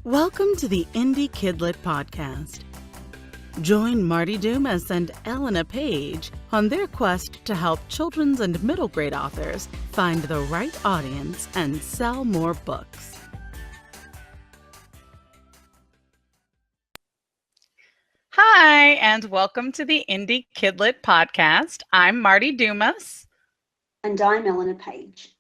Welcome to the Indie KidLit podcast. Join Marty Dumas and Elena Page on their quest to help children's and middle grade authors find the right audience and sell more books. Hi, and welcome to the Indie KidLit podcast. I'm Marty Dumas. And I'm Elena Page.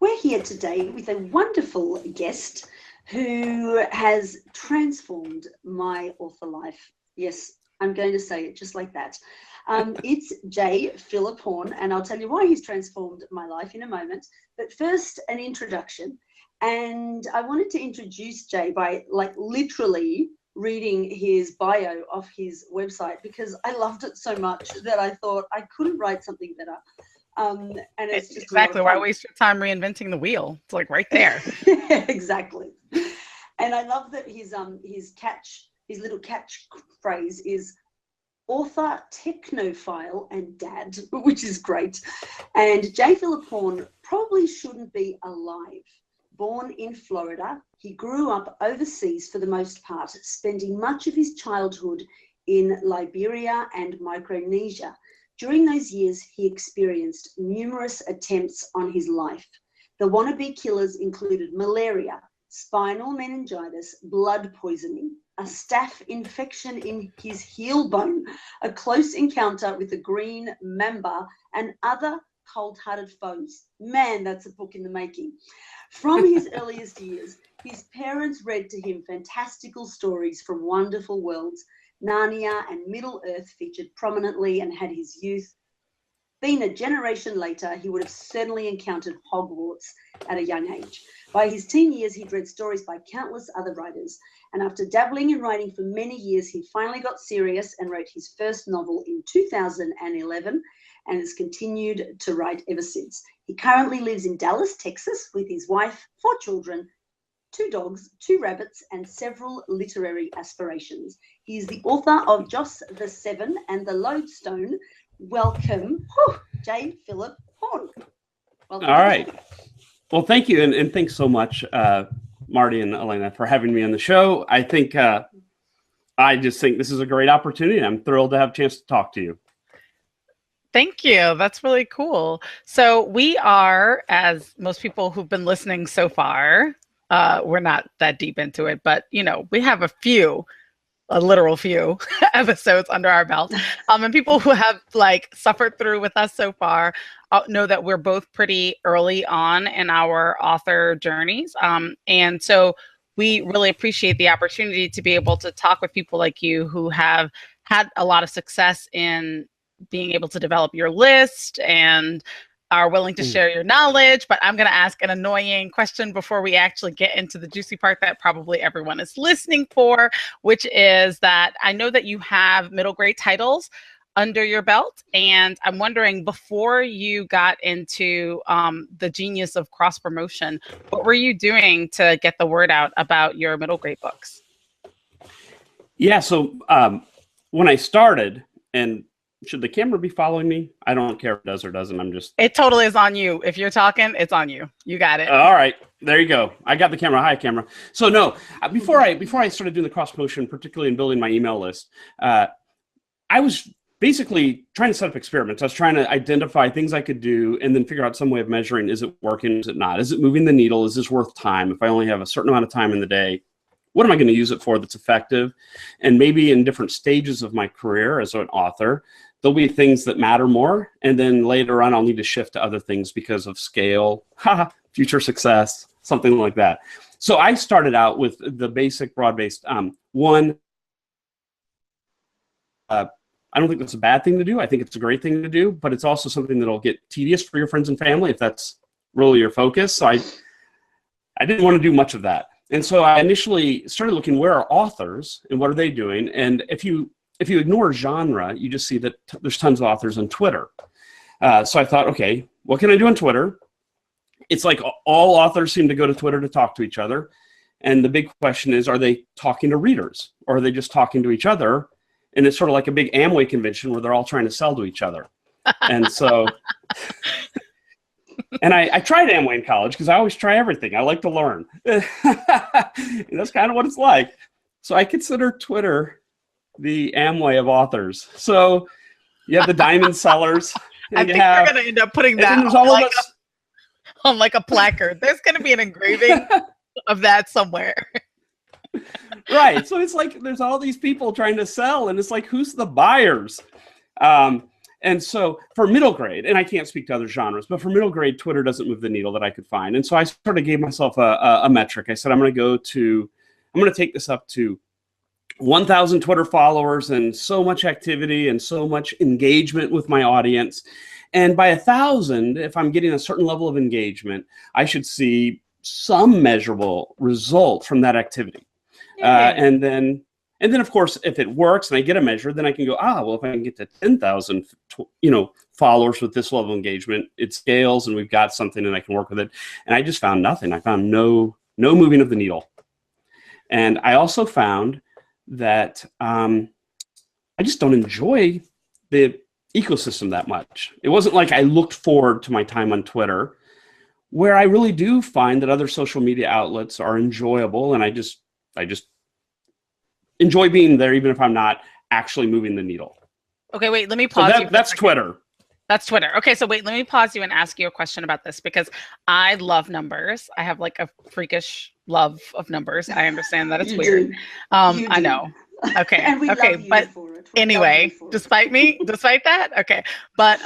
We're here today with a wonderful guest who has transformed my author life. Yes, I'm going to say it just like that. It's J. Philip Horne, and I'll tell you why he's transformed my life in a moment. But first, an introduction. And I wanted to introduce Jay by literally reading his bio off his website because I loved it so much that I thought I couldn't write something better. And it's just exactly why waste your time reinventing the wheel. It's like right there. Exactly. And I love that his little catchphrase is author, technophile, and dad, which is great. And J. Philip Horne probably shouldn't be alive. Born in Florida, he grew up overseas for the most part, spending much of his childhood in Liberia and Micronesia. During those years, he experienced numerous attempts on his life. The wannabe killers included malaria, spinal meningitis, blood poisoning, a staph infection in his heel bone, a close encounter with a green mamba, and other cold-hearted foes. Man, that's a book in the making. From his earliest years, his parents read to him fantastical stories from wonderful worlds. Narnia and Middle-earth featured prominently and had his youth. Being a generation later, he would have certainly encountered Hogwarts at a young age. By his teen years, he'd read stories by countless other writers. And after dabbling in writing for many years, he finally got serious and wrote his first novel in 2011 and has continued to write ever since. He currently lives in Dallas, Texas with his wife, 4 children, 2 dogs, 2 rabbits, and several literary aspirations. He is the author of Joss the Seven and the Lodestone. Welcome, J. Philip Horne. Welcome. All right. Well, thank you. And thanks so much, Marty and Elena, for having me on the show. I just think this is a great opportunity. I'm thrilled to have a chance to talk to you. Thank you. That's really cool. So we are, as most people who've been listening so far, we're not that deep into it, but we have a literal few episodes under our belt. And people who have suffered through with us so far know that we're both pretty early on in our author journeys. And so we really appreciate the opportunity to be able to talk with people like you who have had a lot of success in being able to develop your list and are willing to share your knowledge. But I'm going to ask an annoying question before we actually get into the juicy part that probably everyone is listening for, which is that I know that you have middle grade titles under your belt. And I'm wondering, before you got into the genius of cross promotion, what were you doing to get the word out about your middle grade books? Yeah. So when I started, and should the camera be following me? I don't care if it does or doesn't. It totally is on you. If you're talking, it's on you. You got it. All right. There you go. I got the camera. Hi, camera. So no, before I started doing the cross promotion, particularly in building my email list, I was basically trying to set up experiments. I was trying to identify things I could do and then figure out some way of measuring, is it working? Is it not? Is it moving the needle? Is this worth time? If I only have a certain amount of time in the day, what am I going to use it for that's effective? And maybe in different stages of my career as an author, there'll be things that matter more. And then later on, I'll need to shift to other things because of scale, future success, something like that. So I started out with the basic broad-based one. I don't think that's a bad thing to do. I think it's a great thing to do, but it's also something that'll get tedious for your friends and family if that's really your focus. So I didn't want to do much of that. And so I initially started looking, where are authors and what are they doing? And if you ignore genre, you just see that there's tons of authors on Twitter. So I thought, okay, what can I do on Twitter? It's like all authors seem to go to Twitter to talk to each other. And the big question is, are they talking to readers or are they just talking to each other? And it's sort of like a big Amway convention where they're all trying to sell to each other. And so And I tried Amway in college because I always try everything. I like to learn. That's kind of what it's like. So I consider Twitter the Amway of authors. So you have the diamond sellers. I think you're going to end up putting that on like a placard. There's going to be an engraving of that somewhere. Right. So it's like there's all these people trying to sell, and it's like, who's the buyers? And so for middle grade, and I can't speak to other genres, but for middle grade, Twitter doesn't move the needle that I could find. And so I sort of gave myself a metric. I said, I'm going to take this up to 1,000 Twitter followers and so much activity and so much engagement with my audience. And by 1,000, if I'm getting a certain level of engagement, I should see some measurable result from that activity. And then of course, if it works and I get a measure, then I can go, well, if I can get to 10,000, followers with this level of engagement, it scales and we've got something and I can work with it. And I just found nothing. I found no moving of the needle. And I also found that I just don't enjoy the ecosystem that much. It wasn't like I looked forward to my time on Twitter, where I really do find that other social media outlets are enjoyable, and I just enjoy being there, even if I'm not actually moving the needle. Okay, wait, let me pause you. That's Twitter. That's Twitter. Okay, so wait, let me pause you and ask you a question about this, because I love numbers. I have like a freakish love of numbers. I understand that it's weird. I know. Okay. And we okay, love you but for it. anyway, despite that, okay. But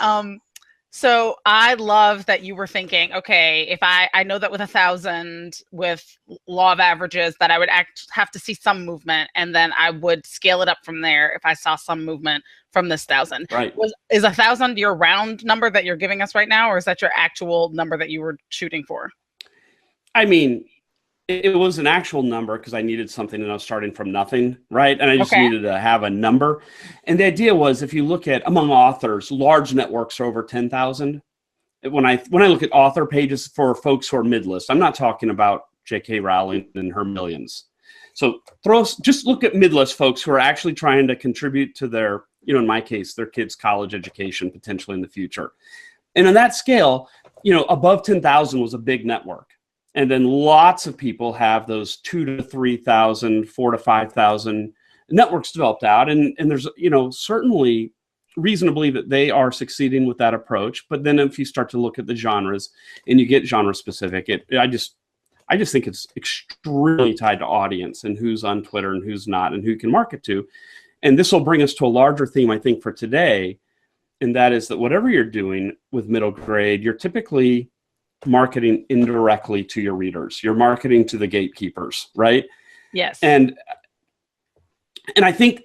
so I love that you were thinking, okay, if I know that with 1,000 with law of averages that I would have to see some movement, and then I would scale it up from there if I saw some movement from this 1,000. Right. Is 1,000 your round number that you're giving us right now, or is that your actual number that you were shooting for? I mean, it was an actual number because I needed something and I was starting from nothing, right? And I just needed to have a number. And the idea was, if you look at among authors, large networks are over 10,000. When I look at author pages for folks who are mid-list, I'm not talking about J.K. Rowling and her millions. So just look at mid-list folks who are actually trying to contribute to their, in my case, their kids' college education potentially in the future. And on that scale, above 10,000 was a big network. And then lots of people have those 2,000 to 3,000, 4,000 to 5,000 networks developed out. And there's, certainly reason to believe that they are succeeding with that approach. But then if you start to look at the genres and you get genre specific, I just think it's extremely tied to audience and who's on Twitter and who's not and who you can market to. And this will bring us to a larger theme, I think, for today. And that is that whatever you're doing with middle grade, you're typically marketing indirectly to your readers. You're marketing to the gatekeepers, right? Yes. And I think,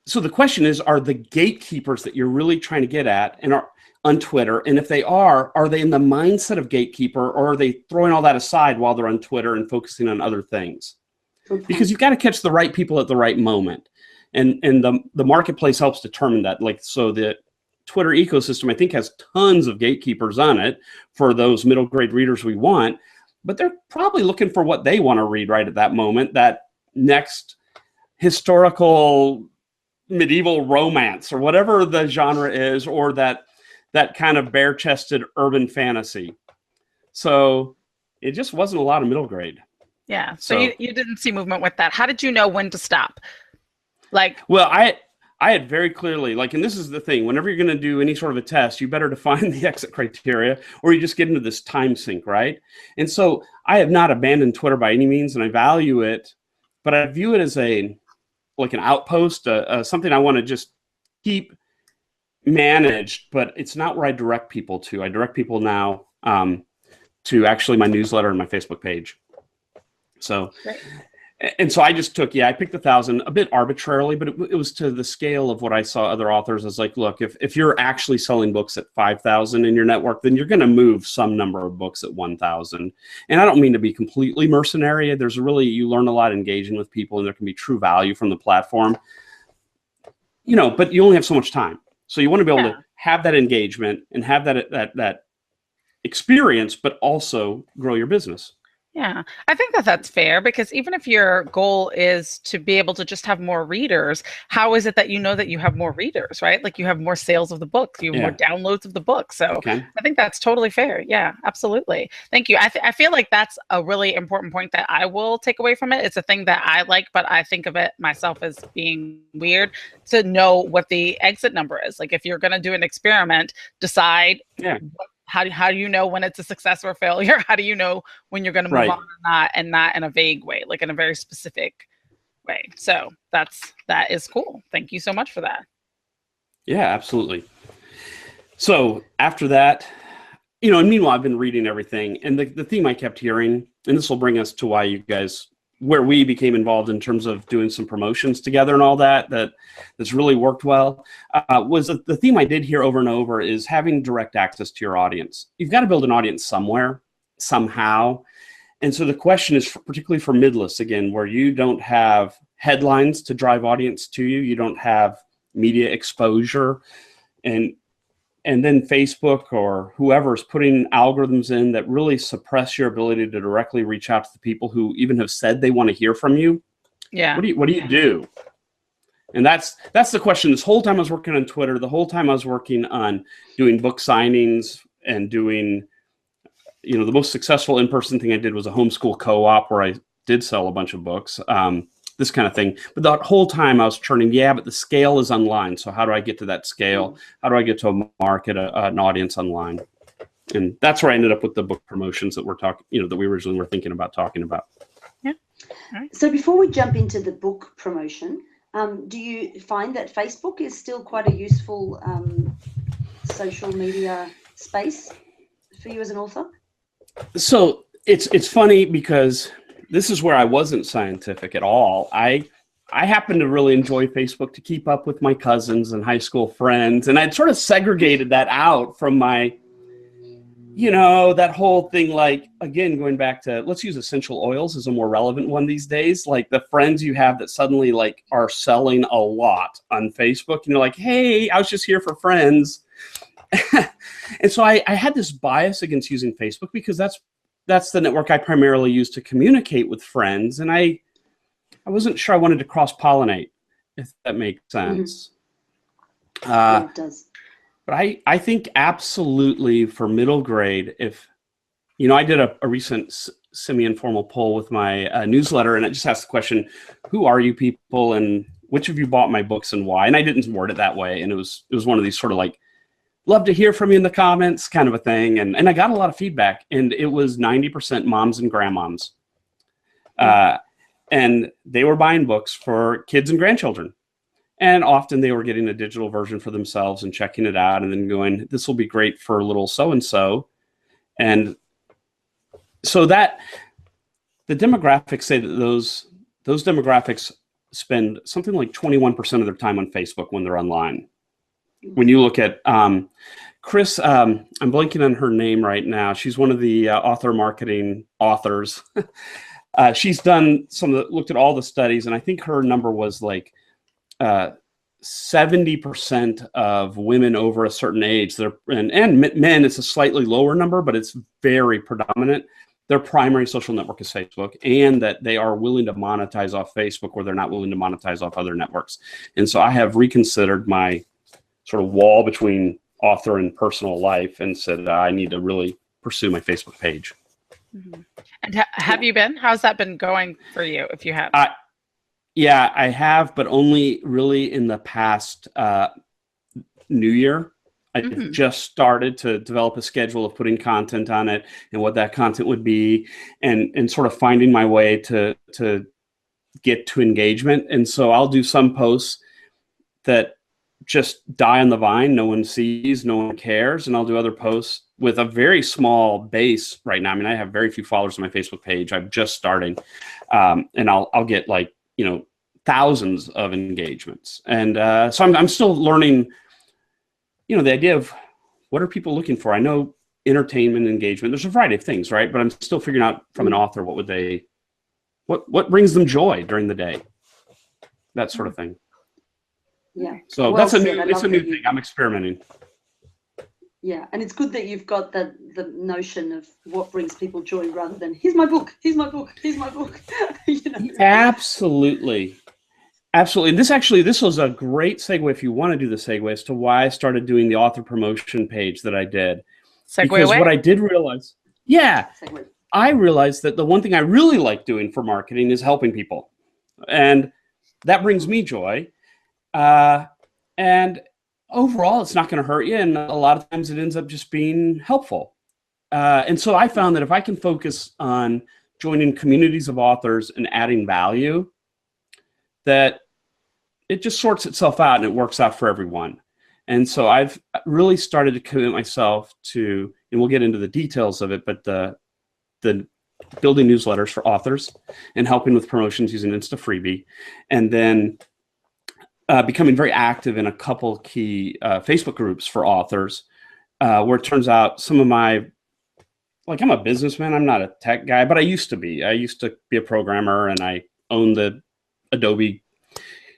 so the question is, are the gatekeepers that you're really trying to get at and are on Twitter? And if they are they in the mindset of gatekeeper, or are they throwing all that aside while they're on Twitter and focusing on other things? Okay. Because you've got to catch the right people at the right moment. And the marketplace helps determine that. Like, so the Twitter ecosystem, I think, has tons of gatekeepers on it for those middle grade readers we want, but they're probably looking for what they want to read right at that moment, that next historical medieval romance or whatever the genre is, or that kind of bare-chested urban fantasy. So it just wasn't a lot of middle grade. Yeah. So you didn't see movement with that. How did you know when to stop? Well, I had very clearly, and this is the thing, whenever you're going to do any sort of a test, you better define the exit criteria, or you just get into this time sink, right? And so I have not abandoned Twitter by any means, and I value it, but I view it as an outpost, something I want to just keep managed, but it's not where I direct people to. I direct people now to actually my newsletter and my Facebook page. So... Right. And so I just I picked 1,000 a bit arbitrarily, but it was to the scale of what I saw other authors. I was like, look, if you're actually selling books at 5,000 in your network, then you're going to move some number of books at 1,000. And I don't mean to be completely mercenary. You learn a lot engaging with people, and there can be true value from the platform, but you only have so much time. So you want to be able to have that engagement and have that experience, but also grow your business. Yeah, I think that that's fair because even if your goal is to be able to just have more readers, how is it that you know that you have more readers, right? Like you have more sales of the book, you have more Yeah. downloads of the book. So Okay. I think that's totally fair. Yeah, absolutely. Thank you. I feel like that's a really important point that I will take away from it. It's a thing that I like, but I think of it myself as being weird to know what the exit number is. Like if you're going to do an experiment, decide Yeah. how do you know when it's a success or a failure? How do you know when you're going to move Right. on or not, and not in a vague way, like in a very specific way? So that is cool. Thank you so much for that. Yeah, absolutely. So after that, you know, and meanwhile, I've been reading everything, and the theme I kept hearing, and this will bring us to why you guys, where we became involved in terms of doing some promotions together and all that, that's really worked well, was the theme I did hear over and over is having direct access to your audience. You've got to build an audience somewhere, somehow. And so the question is, particularly for midlists, again, where you don't have headlines to drive audience to you, you don't have media exposure, and then Facebook or whoever is putting algorithms in that really suppress your ability to directly reach out to the people who even have said they want to hear from you. Yeah. What do you do? And that's the question. This whole time I was working on Twitter, the whole time I was working on doing book signings and doing, you know, the most successful in-person thing I did was a homeschool co-op where I did sell a bunch of books. This kind of thing. But that whole time I was churning, yeah, but the scale is online. So how do I get to that scale? How do I get to a market, an audience online? And that's where I ended up with the book promotions that we're talking, you know, that we originally were thinking about talking about. Yeah. All right. So before we jump into the book promotion, do you find that Facebook is still quite a useful social media space for you as an author? So it's funny because this is where I wasn't scientific at all. I happen to really enjoy Facebook to keep up with my cousins and high school friends. And I'd sort of segregated that out from my, you know, that whole thing, like, again, going back to, let's use essential oils as a more relevant one these days. Like the friends you have that suddenly like are selling a lot on Facebook and you're like, hey, I was just here for friends. And so I had this bias against using Facebook because that's the network I primarily use to communicate with friends. And I wasn't sure I wanted to cross-pollinate, if that makes sense. Yeah, it does. But I think absolutely for middle grade, if, you know, I did a recent semi-informal poll with my newsletter, and it just asked the question, who are you people and which of you bought my books and why? And I didn't word it that way. And it was one of these sort of like, love to hear from you in the comments kind of a thing. And I got a lot of feedback, and it was 90% moms and grandmoms. And they were buying books for kids and grandchildren. And often they were getting a digital version for themselves and checking it out and then going, this will be great for little so-and-so. And so that the demographics say that those demographics spend something like 21% of their time on Facebook when they're online. When you look at Chris, I'm blanking on her name right now. She's one of the author marketing authors. She's done looked at all the studies, and I think her number was like 70% of women over a certain age, and men, it's a slightly lower number, but it's very predominant. Their primary social network is Facebook, and that they are willing to monetize off Facebook where they're not willing to monetize off other networks. And so I have reconsidered my sort of wall between author and personal life and said, I need to really pursue my Facebook page. Mm-hmm. And have you been? How's that been going for you, if you have? Yeah, I have, but only really in the past New Year. I've just started to develop a schedule of putting content on it and what that content would be, and sort of finding my way to get to engagement. And so I'll do some posts that just die on the vine. No one sees, no one cares. And I'll do other posts with a very small base right now. I mean, I have very few followers on my Facebook page. I'm just starting. And I'll get like, you know, thousands of engagements. And so I'm still learning, you know, the idea of what are people looking for? I know entertainment, engagement, there's a variety of things, right? But I'm still figuring out from an author, what brings them joy during the day? That sort of thing. Yeah. So Well it's a said. new thing. I'm experimenting. Yeah, and it's good that you've got the notion of what brings people joy rather than here's my book, here's my book, here's my book. You know? Absolutely. Absolutely. And this was a great segue, if you want to do the segue, as to why I started doing the author promotion page that I did. Segue because away. what I did realize, I realized that the one thing I really like doing for marketing is helping people. And that brings me joy. And overall, it's not going to hurt you. And a lot of times it ends up just being helpful. And so I found that if I can focus on joining communities of authors and adding value, that it just sorts itself out and it works out for everyone. And so I've really started to commit myself to, and we'll get into the details of it, but the building newsletters for authors and helping with promotions using Instafreebie, and then becoming very active in a couple key Facebook groups for authors, where it turns out some of my, I'm a businessman, I'm not a tech guy, but I used to be. I used to be a programmer, and I owned the Adobe,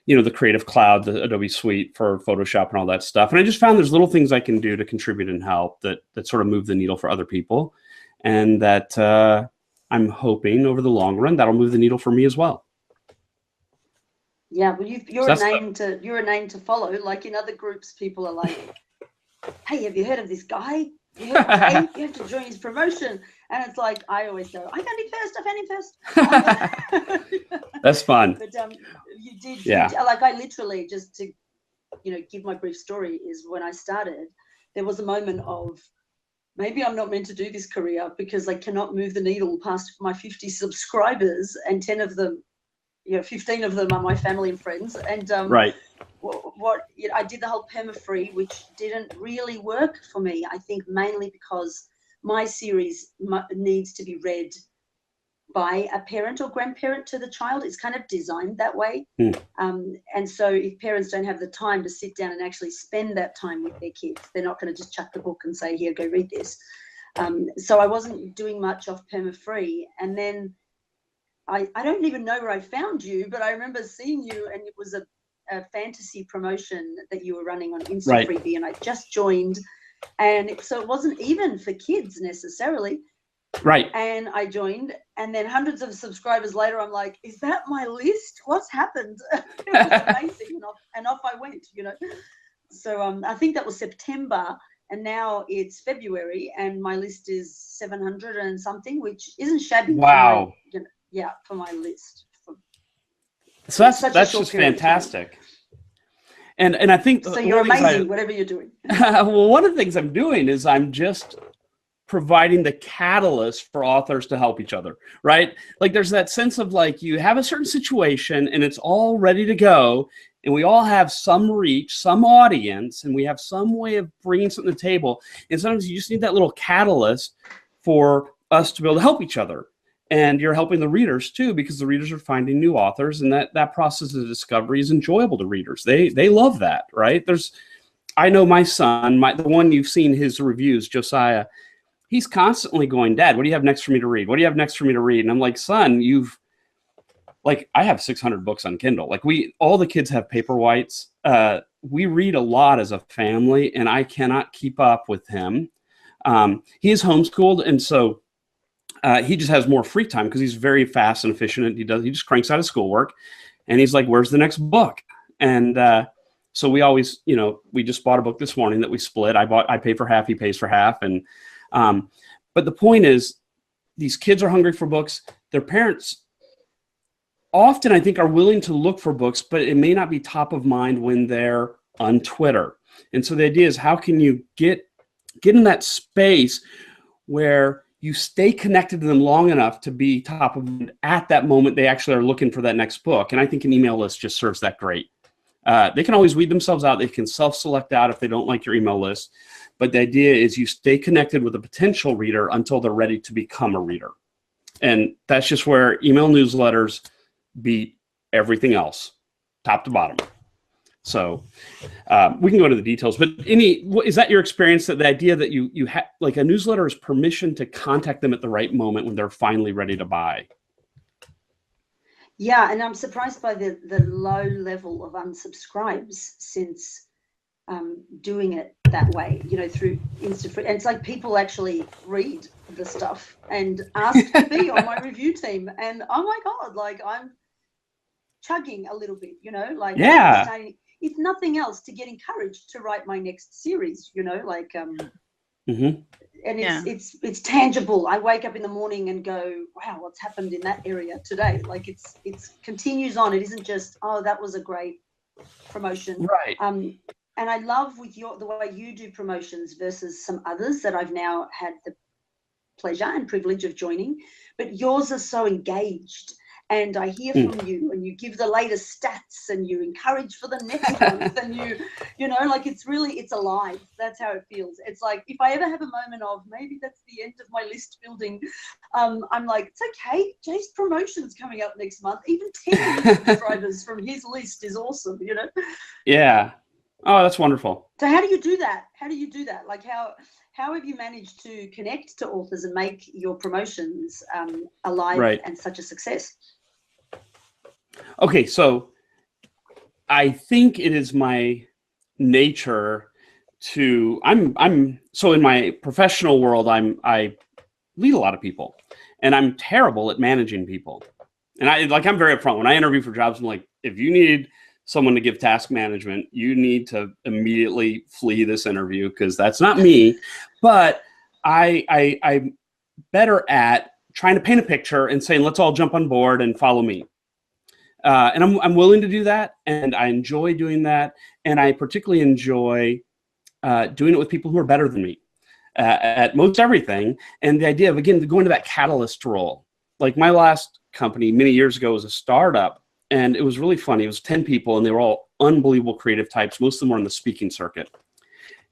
the Creative Cloud, the Adobe Suite for Photoshop and all that stuff. And I just found there's little things I can do to contribute and help that sort of move the needle for other people. And that I'm hoping over the long run, that'll move the needle for me as well. Yeah, well, you're a name to follow. Like in other groups, people are like, "Hey, have you heard of this guy? You have to join his promotion." And it's like, I always go, "I found him first. That's fun. But you did, I literally, just to, give my brief story, is when I started, there was a moment of, maybe I'm not meant to do this career because I cannot move the needle past my 50 subscribers, and 10 of them, 15 of them are my family and friends. And right. I did the whole perma-free, which didn't really work for me. I think mainly because my series needs to be read by a parent or grandparent to the child. It's kind of designed that way. And so if parents don't have the time to sit down and actually spend that time with their kids, they're not going to just chuck the book and say, "Here, go read this." So I wasn't doing much of perma-free. And then I don't even know where I found you, but I remember seeing you, and it was a fantasy promotion that you were running on Instafreebie, right. And I just joined, and so it wasn't even for kids necessarily. Right. And I joined, and then hundreds of subscribers later, I'm like, "Is that my list? What's happened?" It was amazing, and off I went, So I think that was September, and now it's February, and my list is 700 and something, which isn't shabby. Wow. For my list. So that's just fantastic. And I think so. You're amazing, whatever you're doing. Well, one of the things I'm doing is I'm just providing the catalyst for authors to help each other, right? Like there's that sense of you have a certain situation and it's all ready to go, and we all have some reach, some audience, and we have some way of bringing something to the table. And sometimes you just need that little catalyst for us to be able to help each other. And you're helping the readers too, because the readers are finding new authors, and that process of discovery is enjoyable to readers. They love that, right? I know my son, the one you've seen his reviews, Josiah, he's constantly going, "Dad, what do you have next for me to read? What do you have next for me to read?" And I'm like, "Son, I have 600 books on Kindle. All the kids have Paperwhites. We read a lot as a family, and I cannot keep up with him. He is homeschooled, and so he just has more free time because he's very fast and efficient. He just cranks out his schoolwork, and he's like, "Where's the next book?" And so we always, we just bought a book this morning that we split. I pay for half, he pays for half. And but the point is, these kids are hungry for books. Their parents often, I think, are willing to look for books, but it may not be top of mind when they're on Twitter. And so the idea is, how can you get in that space where you stay connected to them long enough to be top of mind at that moment they actually are looking for that next book? And I think an email list just serves that great. They can always weed themselves out. They can self-select out if they don't like your email list. But the idea is you stay connected with a potential reader until they're ready to become a reader. And that's just where email newsletters beat everything else, top to bottom. So we can go into the details, but is that your experience, that the idea that you have a newsletter is permission to contact them at the right moment when they're finally ready to buy? Yeah, and I'm surprised by the low level of unsubscribes since doing it that way, you know, through Instafreebie. And it's like people actually read the stuff and ask to be on my review team. And oh my God, like I'm chugging a little bit, you know, like if nothing else, to get encouraged to write my next series, you know, like and it's tangible. I wake up in the morning and go, wow, what's happened in that area today? Like it's continues on. It isn't just, oh, that was a great promotion. Right. And I love with the way you do promotions versus some others that I've now had the pleasure and privilege of joining, but yours are so engaged. And I hear from you, and you give the latest stats, and you encourage for the next month, and you know, like it's alive. That's how it feels. It's like if I ever have a moment of maybe that's the end of my list building, I'm like, it's okay. Jay's promotion's coming up next month. Even 10 subscribers from his list is awesome. You know? Yeah. Oh, that's wonderful. So how do you do that? Like how have you managed to connect to authors and make your promotions alive and such a success? Okay, so I think it is my nature to so in my professional world I lead a lot of people, and I'm terrible at managing people. And I'm very upfront when I interview for jobs. I'm like, if you need someone to give task management, you need to immediately flee this interview, because that's not me. But I'm better at trying to paint a picture and saying, let's all jump on board and follow me. And I'm willing to do that, and I enjoy doing that, and I particularly enjoy doing it with people who are better than me at most everything. And the idea of, again, going to that catalyst role. Like my last company many years ago was a startup, and it was really funny. It was 10 people, and they were all unbelievable creative types. Most of them were on the speaking circuit.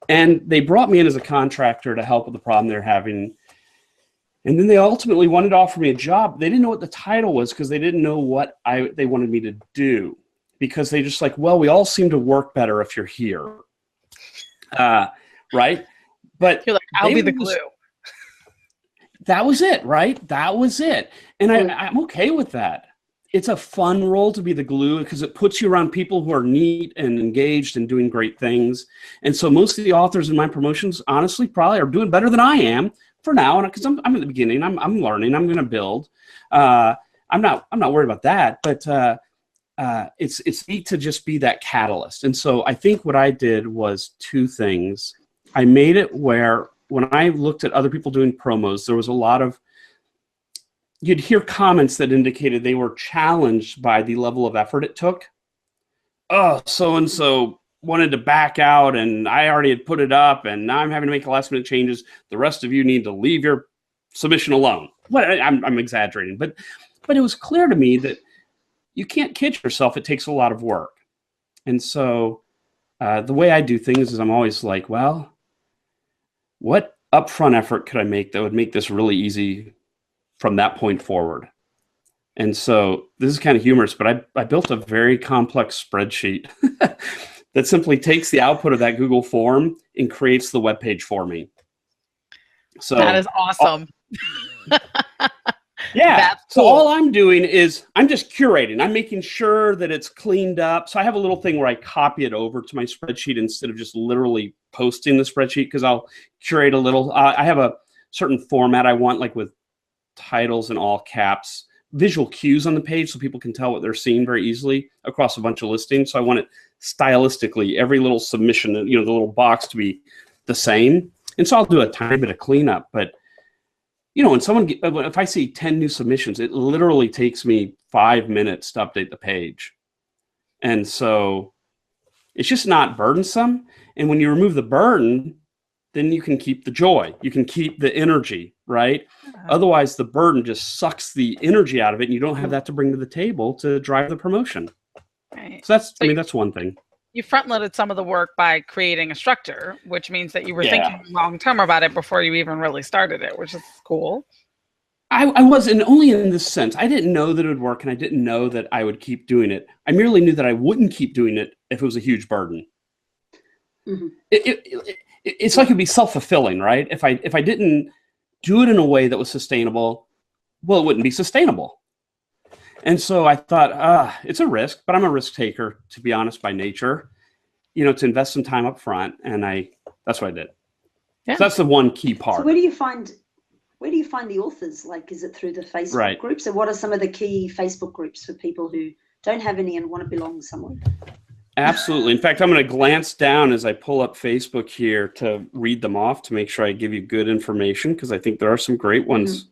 And they brought me in as a contractor to help with the problem they're having. And then they ultimately wanted to offer me a job. They didn't know what the title was, because they didn't know what they wanted me to do, because they just like, well, we all seem to work better if you're here. Right? But you're like, I'll be the glue. That was it, right? That was it. And I'm okay with that. It's a fun role to be the glue, because it puts you around people who are neat and engaged and doing great things. And so most of the authors in my promotions, honestly, probably are doing better than I am for now, and because I'm at the beginning, I'm learning, I'm going to build. I'm not worried about that, but it's neat to just be that catalyst. And so I think what I did was two things. I made it where when I looked at other people doing promos, there was a lot of, you'd hear comments that indicated they were challenged by the level of effort it took. Oh, so-and-so wanted to back out, and I already had put it up, and now I'm having to make last-minute changes. The rest of you need to leave your submission alone. Well, I'm exaggerating, but it was clear to me that you can't kid yourself. It takes a lot of work. And so the way I do things is I'm always like, well, what upfront effort could I make that would make this really easy from that point forward? And so this is kind of humorous, but I built a very complex spreadsheet that simply takes the output of that Google form and creates the web page for me. So that is awesome. Yeah. That's so cool. All I'm doing is I'm just curating. I'm making sure that it's cleaned up. So I have a little thing where I copy it over to my spreadsheet instead of just literally posting the spreadsheet, because I'll curate a little. I have a certain format I want, like with titles in all caps, visual cues on the page so people can tell what they're seeing very easily across a bunch of listings. So I want it stylistically, every little submission, the little box to be the same. And so I'll do a tiny bit of cleanup. But, when if I see 10 new submissions, it literally takes me 5 minutes to update the page. And so it's just not burdensome. And when you remove the burden, then you can keep the joy. You can keep the energy, right? Otherwise, the burden just sucks the energy out of it, and you don't have that to bring to the table to drive the promotion. Right. So that's one thing. You front-loaded some of the work by creating a structure, which means that you were thinking long-term about it before you even really started it, which is cool. I was, and only in this sense. I didn't know that it would work, and I didn't know that I would keep doing it. I merely knew that I wouldn't keep doing it if it was a huge burden. Mm-hmm. It's like it'd be self-fulfilling, right? If I didn't do it in a way that was sustainable, well, it wouldn't be sustainable. And so I thought, it's a risk, but I'm a risk taker, to be honest, by nature. you know, to invest some time up front, and that's what I did. Yeah. So that's the one key part. So where do you find the authors? Like, is it through the Facebook groups? And what are some of the key Facebook groups for people who don't have any and want to belong somewhere? Absolutely. In fact, I'm going to glance down as I pull up Facebook here to read them off to make sure I give you good information, because I think there are some great ones.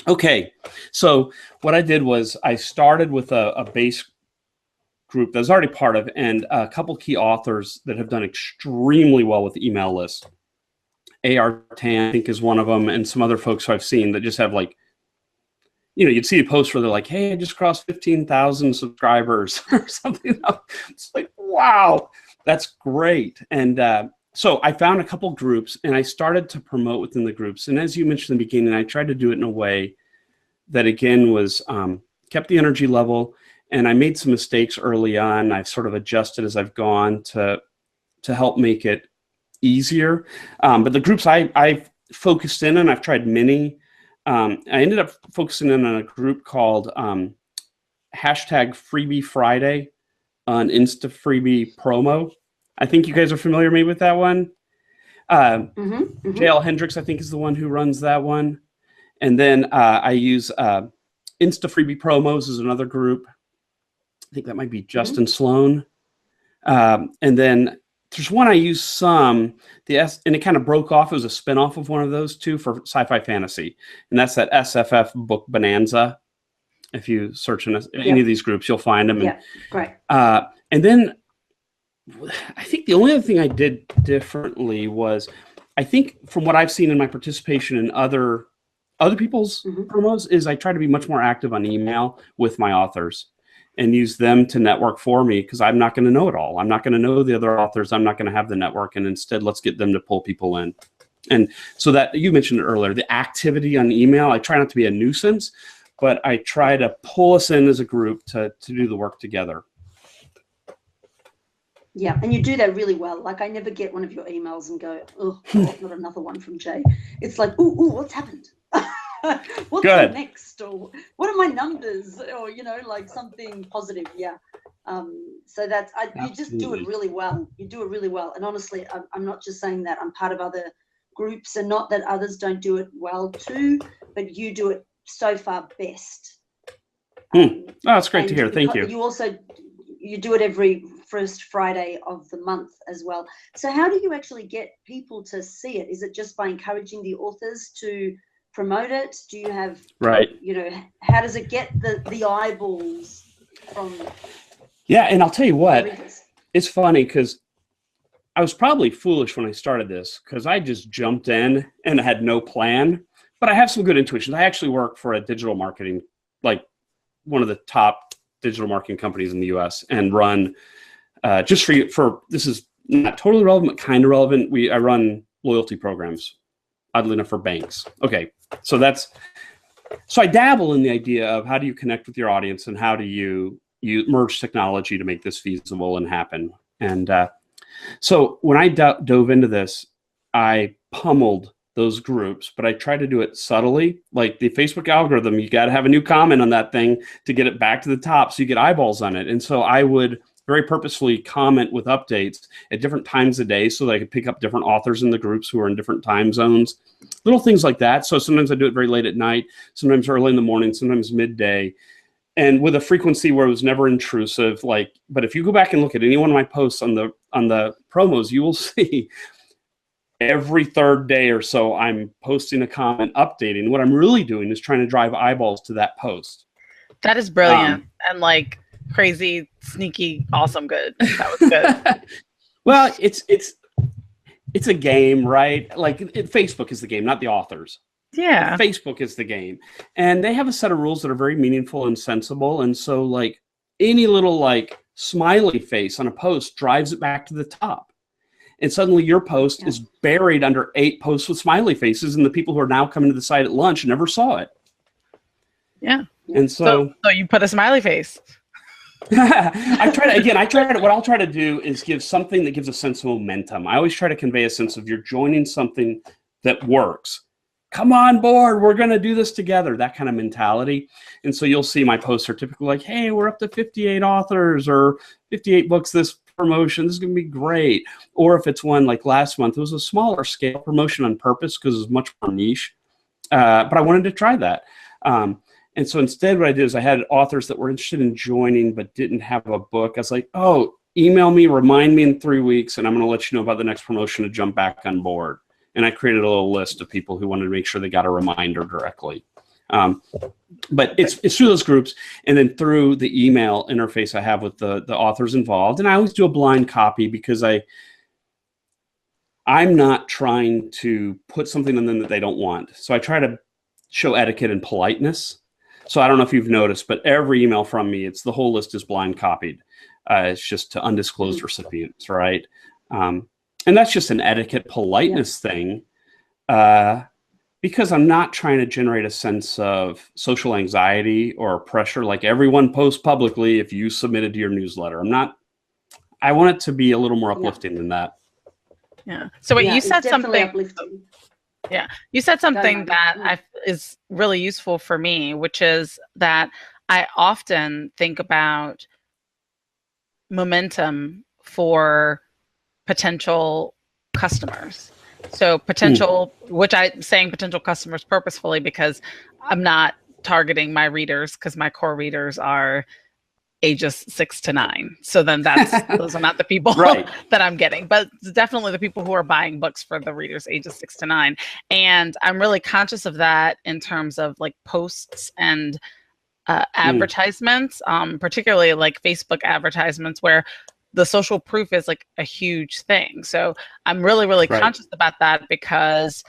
Okay, so what I did was I started with a base group that I was already part of, and a couple key authors that have done extremely well with email lists. A.R. Tan, I think, is one of them, and some other folks who I've seen that just have, like, you know, you'd see a post where they're like, hey, I just crossed 15,000 subscribers or something. It's like, wow, that's great. And so I found a couple groups, and I started to promote within the groups. And as you mentioned in the beginning, I tried to do it in a way that, again, was kept the energy level. And I made some mistakes early on. I've sort of adjusted as I've gone to help make it easier. But the groups I've focused in on, I've tried many. I ended up focusing in on a group called #Freebie Friday on Instafreebie promo. I think you guys are familiar maybe with that one. JL Hendricks, I think, is the one who runs that one. And then I use Instafreebie promos is another group. I think that might be Justin Sloan. And then there's one I use some, and it kind of broke off. It was a spinoff of one of those two for sci-fi fantasy. And that's that SFF Book Bonanza. If you search in any of these groups, you'll find them. Yeah, great. And then I think the only other thing I did differently was, I think from what I've seen in my participation in other people's promos, is I try to be much more active on email with my authors and use them to network for me, because I'm not going to know it all. I'm not going to know the other authors. I'm not going to have the network. And instead, let's get them to pull people in. And so that, you mentioned it earlier, the activity on email, I try not to be a nuisance, but I try to pull us in as a group to do the work together. Yeah, and you do that really well. Like, I never get one of your emails and go, oh, not another one from Jay. It's like, ooh, what's happened? What's next? Or what are my numbers? Or, you know, like something positive. Yeah. So that's, you just do it really well. You do it really well. And honestly, I'm not just saying that. I'm part of other groups, and not that others don't do it well too, but you do it so far best. Oh, that's great to hear. Thank you. You do it every first Friday of the month as well. So how do you actually get people to see it? Is it just by encouraging the authors to promote it? Do you have, you know, how does it get the eyeballs from? Yeah, and I'll tell you what, it's funny, because I was probably foolish when I started this, because I just jumped in and I had no plan, but I have some good intuitions. I actually work for a digital marketing, like one of the top digital marketing companies in the US, and run just for this is not totally relevant, but kind of relevant. I run loyalty programs, oddly enough, for banks. Okay, so I dabble in the idea of how do you connect with your audience, and how do you merge technology to make this feasible and happen. And so when I dove into this, I pummeled those groups, but I tried to do it subtly. Like the Facebook algorithm, you got to have a new comment on that thing to get it back to the top so you get eyeballs on it. And so I would very purposefully comment with updates at different times of day so that I could pick up different authors in the groups who are in different time zones, little things like that. So sometimes I do it very late at night, sometimes early in the morning, sometimes midday, and with a frequency where it was never intrusive. But if you go back and look at any one of my posts on the promos, you will see every third day or so, I'm posting a comment, updating. What I'm really doing is trying to drive eyeballs to that post. That is brilliant. And like crazy, sneaky, awesome good. That was good. Well, it's a game, right? Like Facebook is the game, not the authors. Yeah. Facebook is the game. And they have a set of rules that are very meaningful and sensible. And so like any little like smiley face on a post drives it back to the top. And suddenly your post is buried under 8 posts with smiley faces, and the people who are now coming to the site at lunch never saw it. Yeah. And so you put a smiley face. what I'll try to do is give something that gives a sense of momentum. I always try to convey a sense of you're joining something that works. Come on board, we're going to do this together, that kind of mentality. And so you'll see my posts are typically like, hey, we're up to 58 authors or 58 books this promotion. This is going to be great. Or if it's one like last month, it was a smaller scale promotion on purpose because it was much more niche. But I wanted to try that. And so instead what I did is I had authors that were interested in joining but didn't have a book. I was like, oh, email me, remind me in 3 weeks, and I'm going to let you know about the next promotion to jump back on board. And I created a little list of people who wanted to make sure they got a reminder directly. But it's through those groups and then through the email interface I have with the authors involved. And I always do a blind copy because I'm not trying to put something in them that they don't want. So I try to show etiquette and politeness. So I don't know if you've noticed, but every email from me, the whole list is blind copied. It's just to undisclosed recipients, right? And that's just an etiquette politeness thing. Because I'm not trying to generate a sense of social anxiety or pressure, like everyone posts publicly if you submitted to your newsletter. I want it to be a little more uplifting than that. Yeah. So wait, you said something. Uplifting. Yeah. You said something that is really useful for me, which is that I often think about momentum for potential customers. So potential, which I'm saying potential customers purposefully because I'm not targeting my readers because my core readers are ages 6 to 9. So then those are not the people that I'm getting, but definitely the people who are buying books for the readers ages 6 to 9. And I'm really conscious of that in terms of like posts and advertisements, particularly like Facebook advertisements where the social proof is like a huge thing. So I'm really, really conscious about that because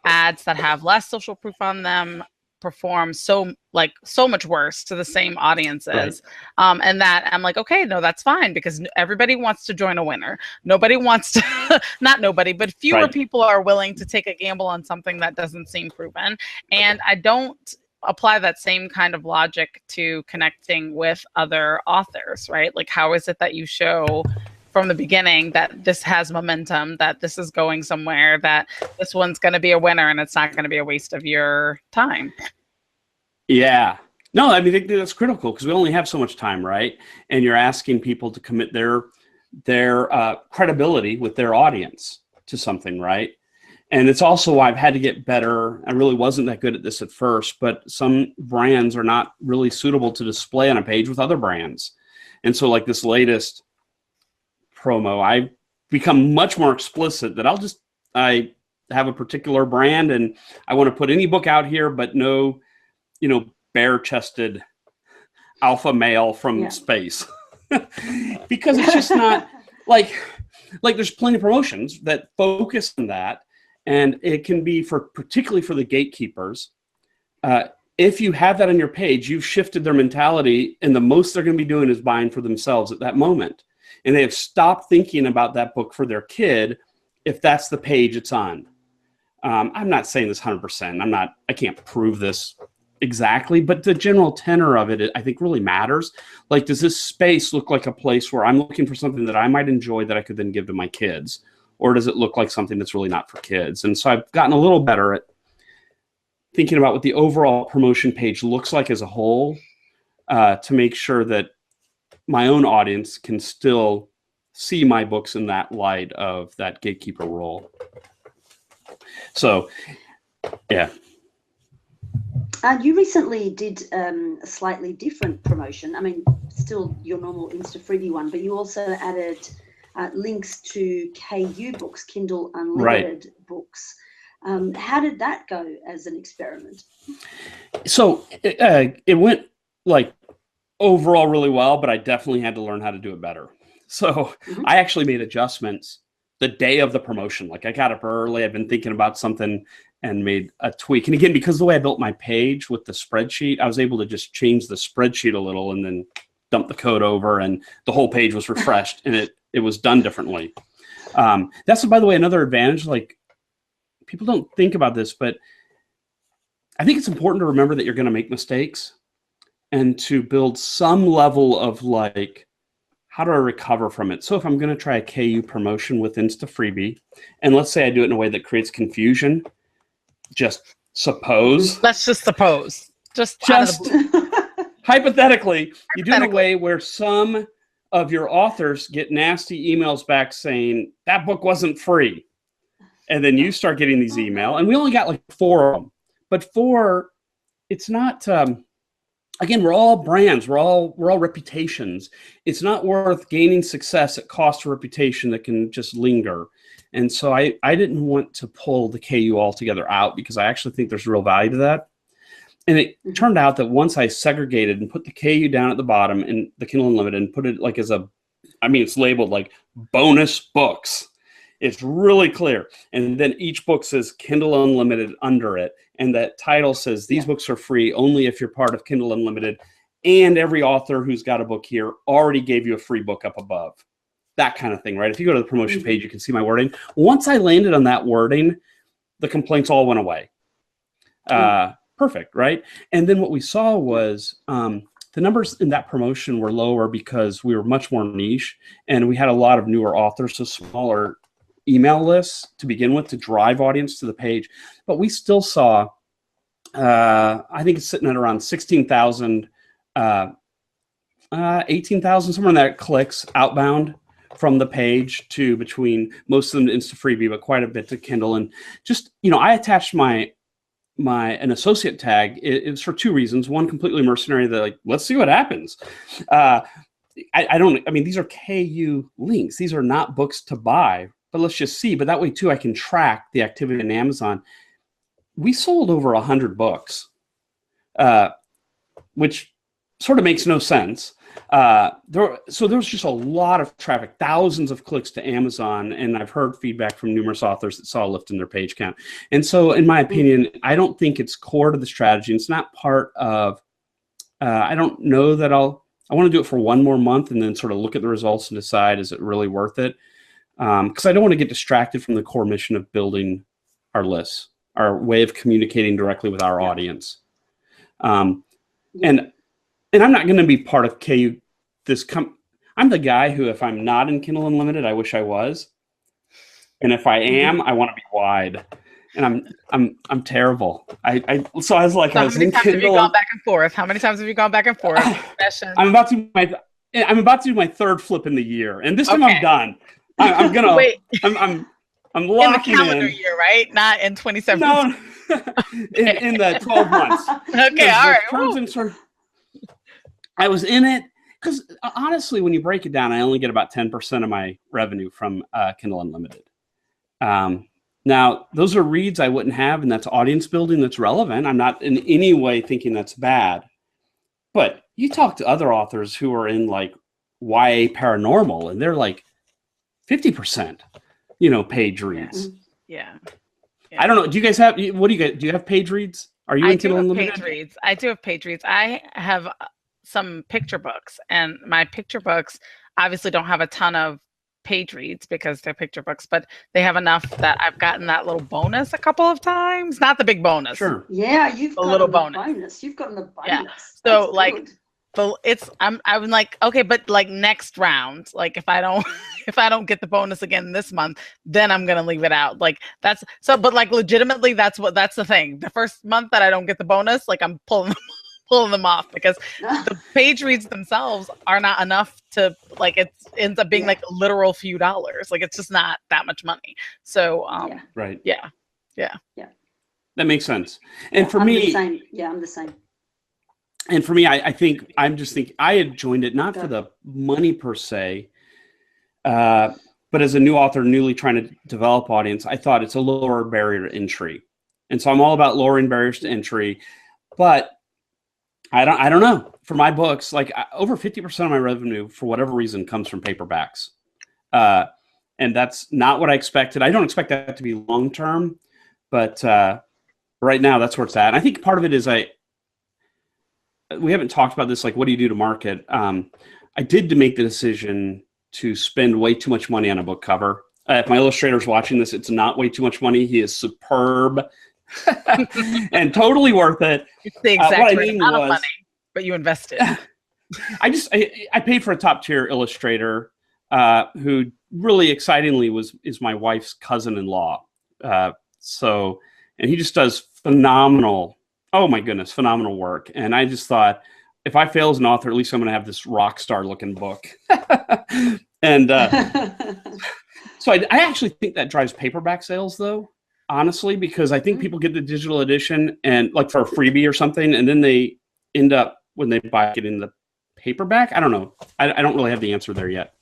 ads that have less social proof on them perform so much worse to the same audiences. And that I'm like, okay, no, that's fine because everybody wants to join a winner. Nobody wants to, not nobody, but fewer people are willing to take a gamble on something that doesn't seem proven. And I don't apply that same kind of logic to connecting with other authors, right? Like, how is it that you show from the beginning that this has momentum, that this is going somewhere, that this one's going to be a winner and it's not going to be a waste of your time? Yeah. No, I mean, that's critical because we only have so much time, right? And you're asking people to commit their credibility with their audience to something, right? And it's also why I've had to get better. I really wasn't that good at this at first, but some brands are not really suitable to display on a page with other brands. And so like this latest promo, I've become much more explicit that I have a particular brand and I want to put any book out here, but no, bare-chested alpha male from space. Because it's just not like there's plenty of promotions that focus on that. And it can be particularly for the gatekeepers. If you have that on your page, you've shifted their mentality and the most they're going to be doing is buying for themselves at that moment. And they have stopped thinking about that book for their kid if that's the page it's on. I'm not saying this 100%. I can't prove this exactly, but the general tenor of it, I think really matters. Like, does this space look like a place where I'm looking for something that I might enjoy that I could then give to my kids? Or does it look like something that's really not for kids? And so I've gotten a little better at thinking about what the overall promotion page looks like as a whole to make sure that my own audience can still see my books in that light of that gatekeeper role. So, yeah. You recently did a slightly different promotion. I mean, still your normal Instafreebie one, but you also added links to KU books, Kindle Unlimited books. How did that go as an experiment? So it went like overall really well, but I definitely had to learn how to do it better. So I actually made adjustments the day of the promotion. Like I got up early, I'd been thinking about something and made a tweak. And again, because the way I built my page with the spreadsheet, I was able to just change the spreadsheet a little and then dump the code over and the whole page was refreshed and it was done differently. That's, by the way, another advantage. Like, people don't think about this, but I think it's important to remember that you're going to make mistakes and to build some level of like, how do I recover from it? So if I'm going to try a KU promotion with Instafreebie, and let's say I do it in a way that creates confusion, just suppose. Let's just suppose. Just hypothetically, you do it in a way where some of your authors get nasty emails back saying that book wasn't free. And then you start getting these emails, and we only got like 4 of them. But 4, it's not, again, we're all brands, we're all reputations. It's not worth gaining success at cost of reputation that can just linger. And so I didn't want to pull the KU altogether out, because I actually think there's real value to that. And it turned out that once I segregated and put the KU down at the bottom and the Kindle Unlimited and put it like as a, I mean, it's labeled like bonus books. It's really clear. And then each book says Kindle Unlimited under it. And that title says these books are free only if you're part of Kindle Unlimited. And every author who's got a book here already gave you a free book up above. That kind of thing, right? If you go to the promotion page, you can see my wording. Once I landed on that wording, the complaints all went away. Perfect, right? And then what we saw was the numbers in that promotion were lower because we were much more niche, and we had a lot of newer authors, so smaller email lists to begin with to drive audience to the page. But we still saw, I think it's sitting at around 16,000, 18,000, somewhere in that clicks outbound from the page to between most of them to Instafreebie, but quite a bit to Kindle. And just, you know, I attached an associate tag. It was for 2 reasons. One, completely mercenary, that like, let's see what happens. I mean, these are KU links. These are not books to buy, but let's just see. But that way too, I can track the activity in Amazon. We sold over 100 books, which sort of makes no sense. So there was just a lot of traffic, thousands of clicks to Amazon, and I've heard feedback from numerous authors that saw a lift in their page count. And so, in my opinion, I don't think it's core to the strategy. It's not part of. I don't know that I want to do it for 1 more month and then sort of look at the results and decide, is it really worth it? Because I don't want to get distracted from the core mission of building our lists, our way of communicating directly with our audience. And I'm not going to be part of KU. I'm the guy who, if I'm not in Kindle Unlimited, I wish I was, and if I am, I want to be wide. And I'm terrible. So I was like, so I was how many in times Kindle. have you gone back and forth? How many times have you gone back and forth? I'm about to do my 3rd flip in the year, and this time I'm done. I'm gonna wait. I'm locking in the calendar year, right? Not in 2017. No, in the 12 months. Okay, all right. I was in it because honestly, when you break it down, I only get about 10% of my revenue from Kindle Unlimited. Now, those are reads I wouldn't have, and that's audience building that's relevant. I'm not in any way thinking that's bad. But you talk to other authors who are in like YA paranormal, and they're like 50%, page reads. Yeah. I don't know. Do you guys have? What do you guys? Do you have page reads? Are you in Kindle Unlimited? Page reads. I do have page reads. I have some picture books, and my picture books obviously don't have a ton of page reads because they're picture books, but they have enough that I've gotten that little bonus a couple of times. Not the big bonus. Sure. Yeah, you've got a little bonus. You've gotten the bonus. Yeah. So like, I'm like, okay, but like next round, like if I don't get the bonus again this month, then I'm gonna leave it out. Like but like legitimately, that's the thing. The first month that I don't get the bonus, like I'm pulling them off, because the page reads themselves are not enough to, like, it ends up being like a literal few dollars. Like it's just not that much money. So right. Yeah. That makes sense. And for me, I'm the same. And for me, I think I had joined it not for the money per se, but as a new author, newly trying to develop audience, I thought it's a lower barrier to entry. And so I'm all about lowering barriers to entry, but I don't know. For my books, like over 50% of my revenue, for whatever reason, comes from paperbacks. And that's not what I expected. I don't expect that to be long-term, but right now that's where it's at. And I think part of it is we haven't talked about this, like, what do you do to market? I did make the decision to spend way too much money on a book cover. If my illustrator's watching this, it's not way too much money. He is superb and totally worth it. It's the exact amount of money, but you invested. I paid for a top tier illustrator who really excitingly is my wife's cousin-in-law. And he just does phenomenal. Oh my goodness, phenomenal work. And I just thought, if I fail as an author, at least I'm going to have this rock star looking book. And so I actually think that drives paperback sales, though, honestly, because I think people get the digital edition and like for a freebie or something, and then they end up, when they buy, getting the paperback. I don't know. I don't really have the answer there yet.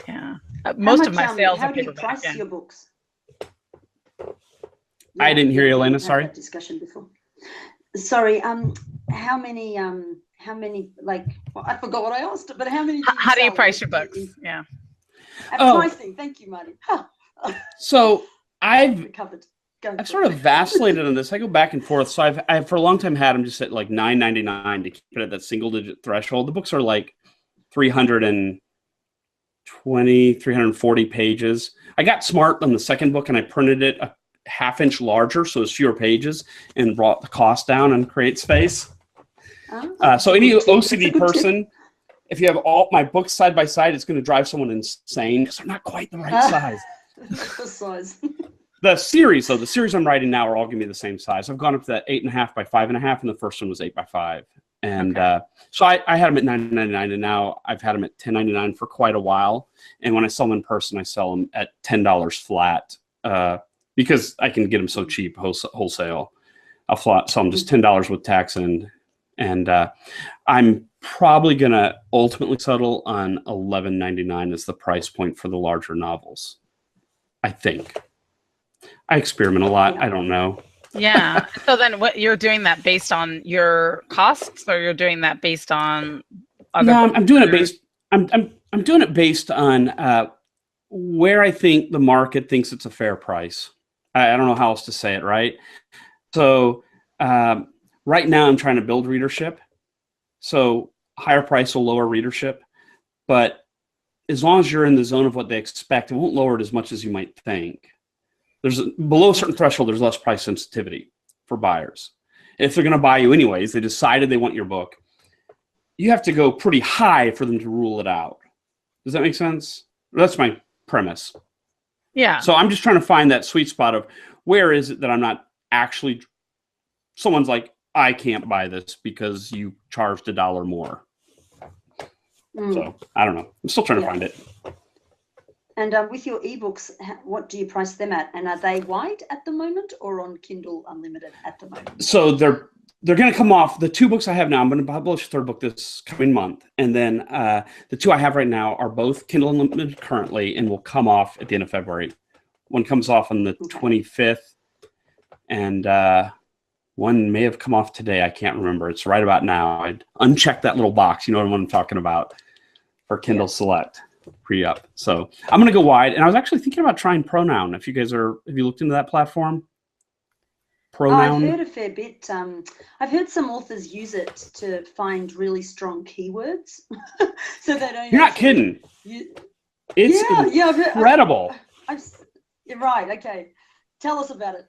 Yeah. Most of my sales how are do you paperback. price your books? I didn't hear you, Elena. Sorry. That discussion before. Sorry. How many? Like, well, I forgot what I asked, but how many? How do you price your books? Yeah. Pricing. Thank you, Marty. So I've recovered. I've sort of vacillated on this. I go back and forth. So I've for a long time had them just at like $9.99 to keep it at that single digit threshold. The books are like 320, 340 pages. I got smart on the second book and I printed it a half-inch larger, so it's fewer pages, and brought the cost down and create space. So any OCD person, if you have all my books side by side, it's going to drive someone insane because they're not quite the right size. The size. The series, though, the series I'm writing now are all going to be the same size. I've gone up to that 8.5 by 5.5, and the first one was 8 by 5. And so I had them at $9.99, and now I've had them at $10.99 for quite a while. And when I sell them in person, I sell them at $10 flat because I can get them so cheap wholesale. I'll sell them just $10 with tax, and I'm probably going to ultimately settle on $11.99 as the price point for the larger novels. I think. I experiment a lot. I don't know. Yeah. So then what, you're doing that based on your costs, or you're doing that based on other I'm doing it based I'm doing it based on where I think the market thinks it's a fair price. I don't know how else to say it, right? So right now I'm trying to build readership. So higher price will lower readership, but as long as you're in the zone of what they expect, it won't lower it as much as you might think. Below a certain threshold, there's less price sensitivity for buyers. If they're going to buy you anyways, they decided they want your book, you have to go pretty high for them to rule it out. Does that make sense? That's my premise. Yeah. So I'm just trying to find that sweet spot of where is it that I'm not actually, someone's like, I can't buy this because you charged $1 more. So I don't know. I'm still trying to find it. And with your ebooks, what do you price them at? And are they wide at the moment or on Kindle Unlimited at the moment? So they're going to come off. The 2 books I have now, I'm going to publish a 3rd book this coming month. And then the 2 I have right now are both Kindle Unlimited currently and will come off at the end of February. One comes off on the 25th. And one may have come off today. I can't remember. It's right about now. I'd uncheck that little box. You know what I'm talking about for Kindle Select. Pre-up. So I'm going to go wide. And I was actually thinking about trying Pronoun. If you guys have you looked into that platform? Pronoun. I've heard a fair bit. I've heard some authors use it to find really strong keywords. So they don't. You're not kidding. It's incredible. You're right. Okay. Tell us about it.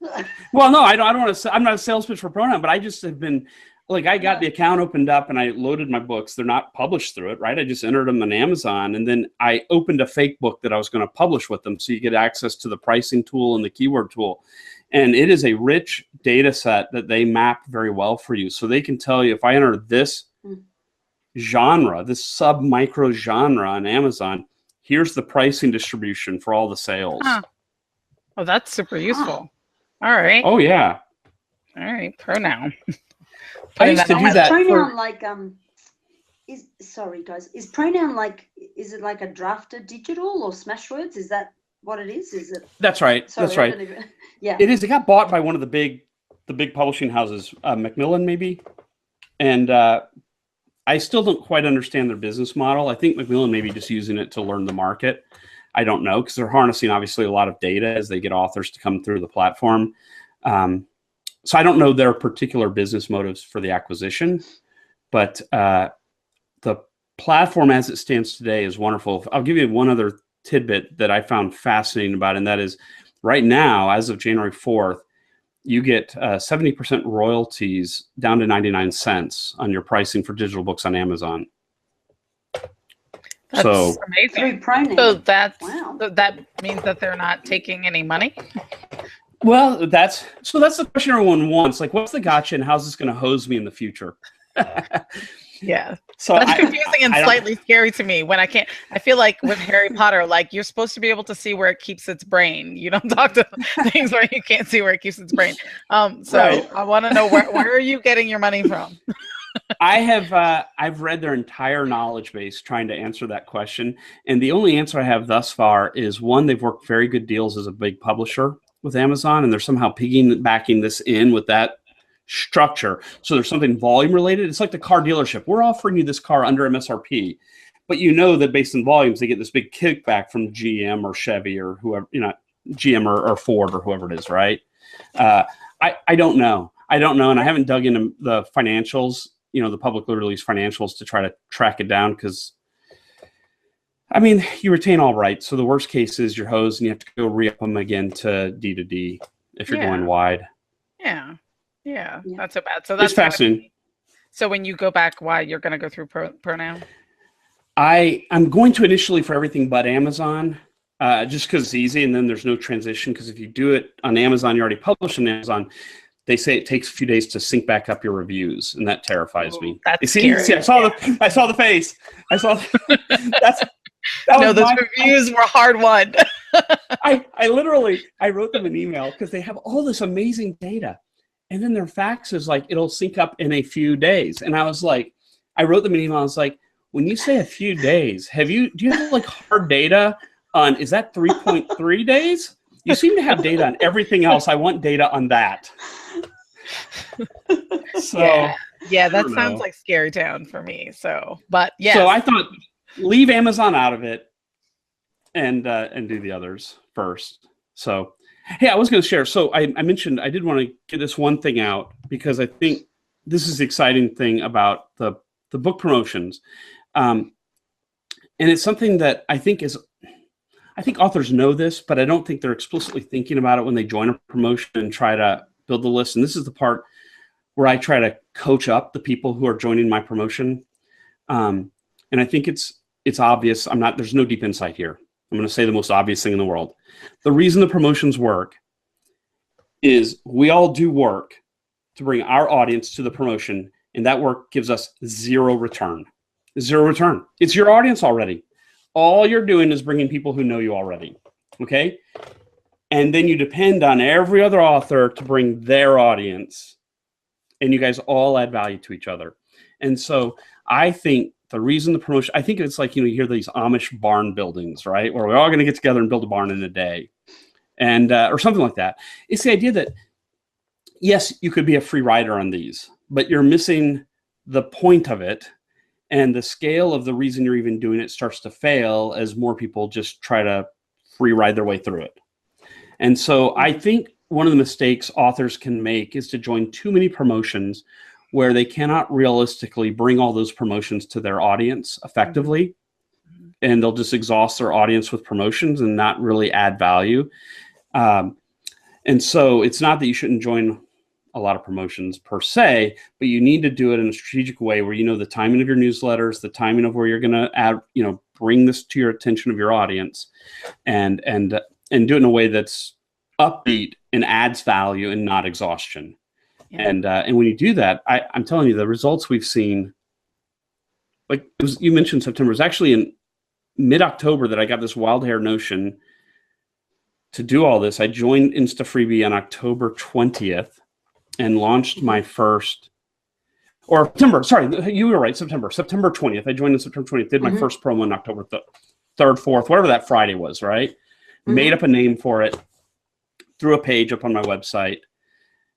Well, no, I don't want to. I'm not a sales pitch for Pronoun, but I just have been. Like I got the account opened up and I loaded my books. They're not published through it, right? I just entered them on Amazon, and then I opened a fake book that I was going to publish with them. So you get access to the pricing tool and the keyword tool. And it is a rich data set that they map very well for you. So they can tell you if I enter this genre, this sub micro genre on Amazon, here's the pricing distribution for all the sales. Oh, that's super useful. All right. Oh yeah. All right. Pronoun. I used to do that. Pronoun like sorry guys, is Pronoun like, is it like a drafted digital or Smashwords? Is that what it is? Is it? That's right. Sorry, that's right. Yeah. It is. It got bought by one of the big publishing houses, Macmillan maybe, and I still don't quite understand their business model. I think Macmillan may be just using it to learn the market. I don't know, because they're harnessing obviously a lot of data as they get authors to come through the platform. So I don't know their particular business motives for the acquisition, but the platform as it stands today is wonderful. I'll give you one other tidbit that I found fascinating about it, and that is right now, as of January 4th, you get 70% royalties down to 99 cents on your pricing for digital books on Amazon. That's amazing. So that means that they're not taking any money? Well, that's the question everyone wants. Like, what's the gotcha and how's this going to hose me in the future? Yeah. So That's confusing and slightly scary to me when I can't. I feel like with Harry Potter, like you're supposed to be able to see where it keeps its brain. You don't talk to things where you can't see where it keeps its brain. So Right. I want to know where are you getting your money from? I've read their entire knowledge base trying to answer that question, and the only answer I have thus far is one: they've worked very good deals as a big publisher with Amazon, and they're somehow piggybacking this in with that structure. So there's something volume related. It's like the car dealership. We're offering you this car under MSRP, but you know that based on volumes, they get this big kickback from GM or Chevy or whoever, GM or Ford or whoever it is, right? I don't know. I don't know, and I haven't dug into the financials, the publicly released financials to try to track it down because, I mean, you retain all rights. So the worst case is you're hosed and you have to go re-up them again to D2D if you're going wide. Yeah, not so bad. So that's it's fascinating. So when you go back, why you're going to go through Pro now? I'm going to initially for everything but Amazon, just because it's easy, and then there's no transition. Because if you do it on Amazon, you already publish on Amazon. They say it takes a few days to sync back up your reviews, and that terrifies me. That's scary. See, I saw the face. I saw those reviews were hard won. I literally wrote them an email because they have all this amazing data. And then their fax is like, it'll sync up in a few days. And I was like, I wrote them an email. I was like, when you say a few days, do you have like hard data on, is that 3.3 days? You seem to have data on everything else. I want data on that. So yeah, that sounds like Scary Town for me. So, but yeah. So I thought leave Amazon out of it and do the others first. So, hey, I was going to share. So I mentioned I did want to get this one thing out because I think this is the exciting thing about the book promotions. And it's something that I think authors know this, but I don't think they're explicitly thinking about it when they join a promotion and try to build the list. And this is the part where I try to coach up the people who are joining my promotion. And I think it's obvious. There's no deep insight here. I'm going to say the most obvious thing in the world. The reason the promotions work is we all do work to bring our audience to the promotion, and that work gives us zero return. Zero return. It's your audience already. All you're doing is bringing people who know you already, okay? And then you depend on every other author to bring their audience, and you guys all add value to each other. And so I think the reason the promotion, I think it's like, you hear these Amish barn buildings, right? Where we're all going to get together and build a barn in a day and, or something like that. It's the idea that, yes, you could be a free rider on these, but you're missing the point of it. And the scale of the reason you're even doing it starts to fail as more people just try to free ride their way through it. And so I think one of the mistakes authors can make is to join too many promotions where they cannot realistically bring all those promotions to their audience effectively. And they'll just exhaust their audience with promotions and not really add value. And so it's not that you shouldn't join a lot of promotions per se, but you need to do it in a strategic way where the timing of your newsletters, the timing of where you're going to add, bring this to your attention of your audience, and do it in a way that's upbeat and adds value and not exhaustion. Yeah. And when you do that, I'm telling you, the results we've seen, like you mentioned September, it was actually in mid-October that I got this wild hair notion to do all this. I joined Instafreebie on October 20th and launched my first, or September, sorry, you were right, September 20th. I joined on September 20th, did my first promo on October 3rd, 4th, whatever that Friday was, right? Made up a name for it, threw a page up on my website,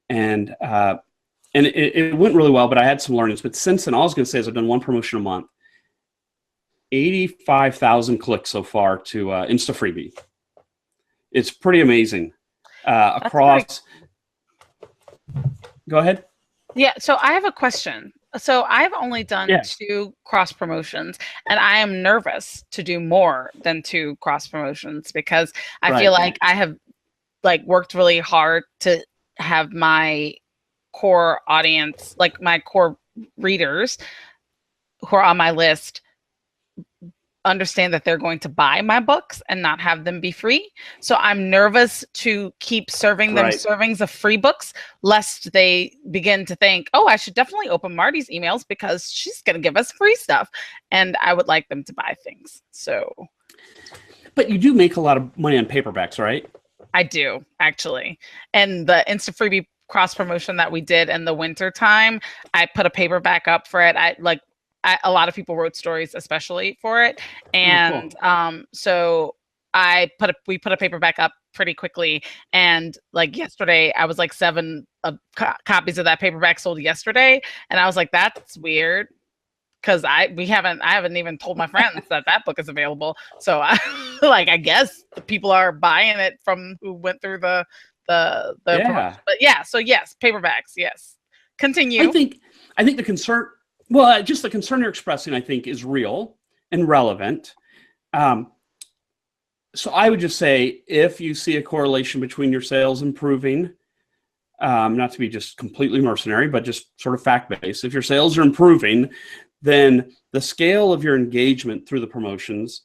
and it went really well, but I had some learnings. But since then, all I was going to say is I've done one promotion a month. 85,000 clicks so far to Instafreebie. It's pretty amazing. Across. Go ahead. Yeah, so I have a question. So I've only done 2 cross promotions, and I am nervous to do more than 2 cross promotions because I feel like I have worked really hard to have my core audience, like my core readers who are on my list, understand that they're going to buy my books and not have them be free. So I'm nervous to keep serving them servings of free books, lest they begin to think, oh, I should definitely open Marty's emails because she's going to give us free stuff. And I would like them to buy things. So. But you do make a lot of money on paperbacks, right? I do, actually. And the Instafreebie cross promotion that we did in the winter time, I put a paperback up for it. A lot of people wrote stories especially for it. And so we put a paperback up pretty quickly. And like yesterday, I was like 7 copies of that paperback sold yesterday. And I was like, that's weird. Because I haven't even told my friends that book is available. So I guess the people are buying it from who went through the promotion. But yeah, so yes, paperbacks, yes. Continue. I think the concern, well, just the concern you're expressing, I think, is real and relevant. So I would just say, if you see a correlation between your sales improving, not to be just completely mercenary, but just sort of fact-based, if your sales are improving, then the scale of your engagement through the promotions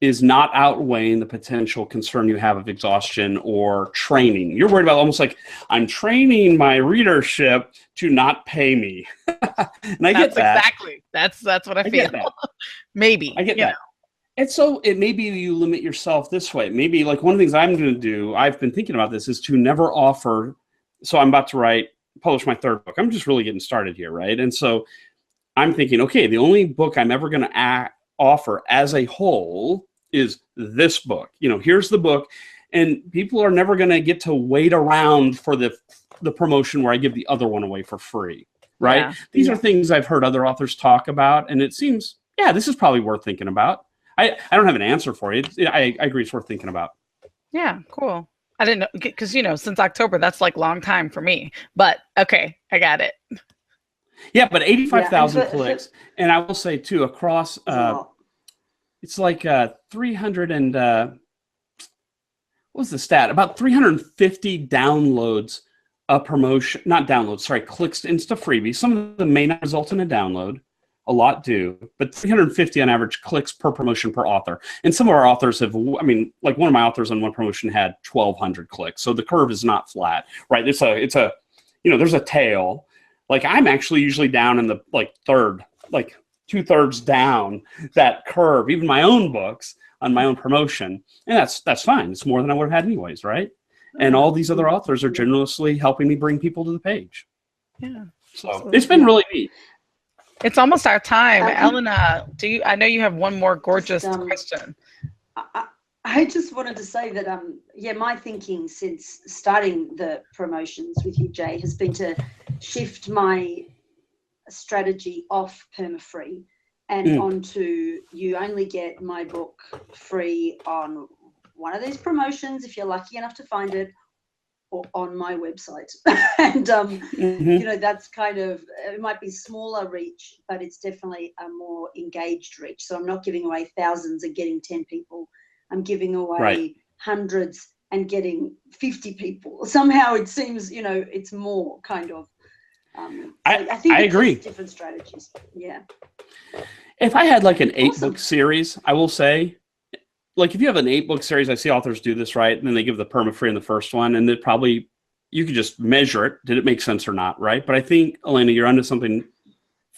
is not outweighing the potential concern you have of exhaustion or training. You're worried about almost like, I'm training my readership to not pay me. And I get that. Exactly. That's what I feel. Maybe. I get that. And so it maybe you limit yourself this way. Maybe like one of the things I'm going to do, I've been thinking about this, is to never offer. So I'm about to publish my 3rd book. I'm just really getting started here, right? And so I'm thinking, okay, the only book I'm ever going to offer as a whole is this book. Here's the book. And people are never going to get to wait around for the promotion where I give the other one away for free, right? Yeah. These are things I've heard other authors talk about. And it seems, this is probably worth thinking about. I don't have an answer for you. I agree it's worth thinking about. Yeah, cool. I didn't know, because, since October, that's like long time for me. But okay, I got it. Yeah, but 85,000 clicks. And I will say, too, across, it's like 300 and, what was the stat? About 350 downloads a promotion, not downloads, sorry, clicks to Instafreebie. Some of them may not result in a download. A lot do, but 350 on average clicks per promotion per author. And some of our authors have, like one of my authors on one promotion had 1,200 clicks. So the curve is not flat, right? It's a, there's a tail. Like I'm actually usually down in the third, 2/3 down that curve, even my own books on my own promotion. And that's fine. It's more than I would have had anyways, right? And all these other authors are generously helping me bring people to the page. Yeah. So it's been really neat. It's almost our time. Elena, I know you have one more gorgeous question. I just wanted to say that, my thinking since starting the promotions with you, Jay, has been to shift my strategy off perma-free and onto, you only get my book free on one of these promotions if you're lucky enough to find it, or on my website. And, that's kind of, it might be smaller reach, but it's definitely a more engaged reach. So I'm not giving away thousands and getting 10 people. I'm giving away hundreds and getting 50 people. Somehow it seems, it's more kind of, I think I agree. Different strategies. Yeah. If I had like an 8-book series, I will say, like if you have an 8-book series, I see authors do this, right? And then they give the perma-free in the first one, and you could just measure it. Did it make sense or not, right? But I think, Elena, you're onto something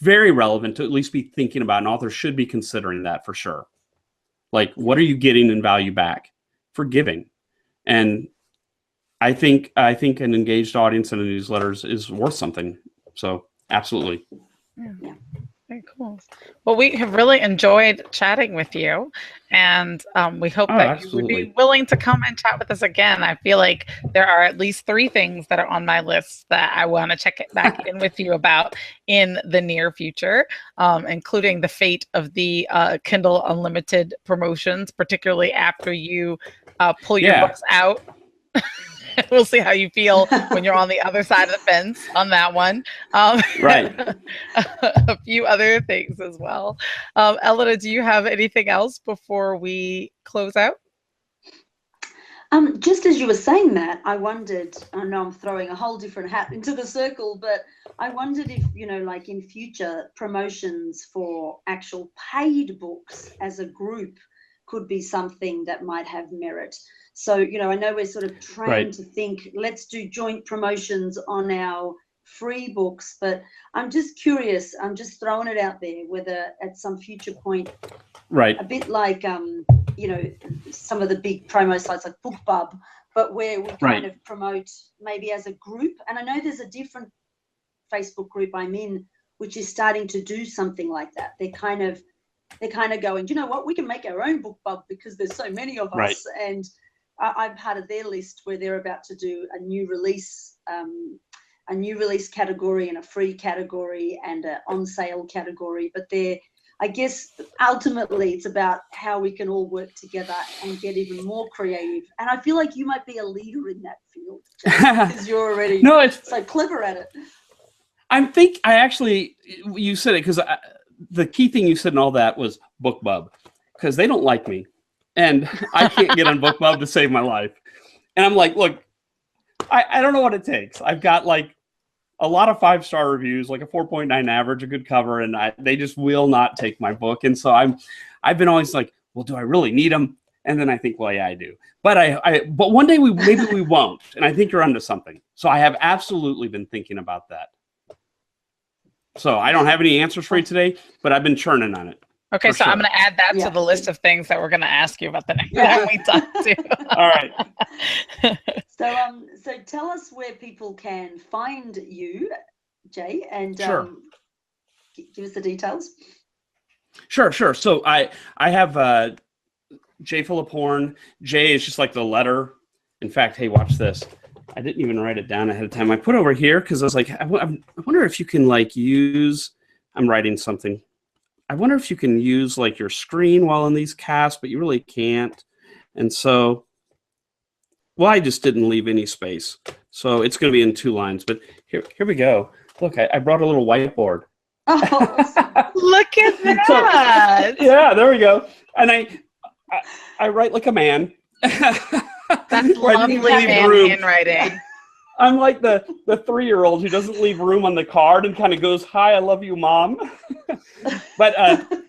very relevant to at least be thinking about, and authors should be considering that for sure. Like, what are you getting in value back for giving? And I think an engaged audience in a newsletter is worth something. So absolutely. Yeah. Very cool. Well, we have really enjoyed chatting with you, and we hope that you would be willing to come and chat with us again. I feel like there are at least 3 things that are on my list that I want to check it back in with you about in the near future, including the fate of the Kindle Unlimited promotions, particularly after you pull your books out. We'll see how you feel when you're on the other side of the fence on that one. Right. A few other things as well. Elena, do you have anything else before we close out? Just as you were saying that, I wondered, I know I'm throwing a whole different hat into the circle, but I wondered if, like in future, promotions for actual paid books as a group could be something that might have merit. So, I know we're sort of trained to think, let's do joint promotions on our free books, but I'm just curious, I'm just throwing it out there, whether at some future point, a bit like, some of the big promo sites like Bookbub, but where we kind of promote maybe as a group. And I know there's a different Facebook group I'm in, which is starting to do something like that. They're kind of going, you know what, we can make our own Bookbub because there's so many of us. And I'm part of their list where they're about to do a new release category and a free category and an on sale category. But I guess ultimately it's about how we can all work together and get even more creative. And I feel like you might be a leader in that field because you're already so clever at it. You said it because the key thing you said in all that was Bookbub, because they don't like me and I can't get on Bookbub to save my life. And I'm like, look, I don't know what it takes. I've got like a lot of 5-star reviews, like a 4.9 average, a good cover, and they just will not take my book. And so I've been always like, well, do I really need them? And then I think, well, yeah, I do. But but one day maybe we won't. And I think you're onto something. So I have absolutely been thinking about that. So I don't have any answers for you today, but I've been churning on it. Okay, so I'm going to add that to the list of things that we're going to ask you about the next time we talk to. All right. So tell us where people can find you, Jay, and give us the details. Sure. So I have J full of Horne. J is just like the letter. In fact, hey, watch this. I didn't even write it down ahead of time. I put it over here because I was like, I wonder if you can like use. I'm writing something. I wonder if you can use like your screen while in these casts, but you really can't. And so, well, I just didn't leave any space. So it's going to be in 2 lines, but here we go. Look, I brought a little whiteboard. Oh, look at that. So, yeah, there we go. And I write like a man. That's lovely handwriting. I'm like the 3-year-old who doesn't leave room on the card and kind of goes, "Hi, I love you, Mom." But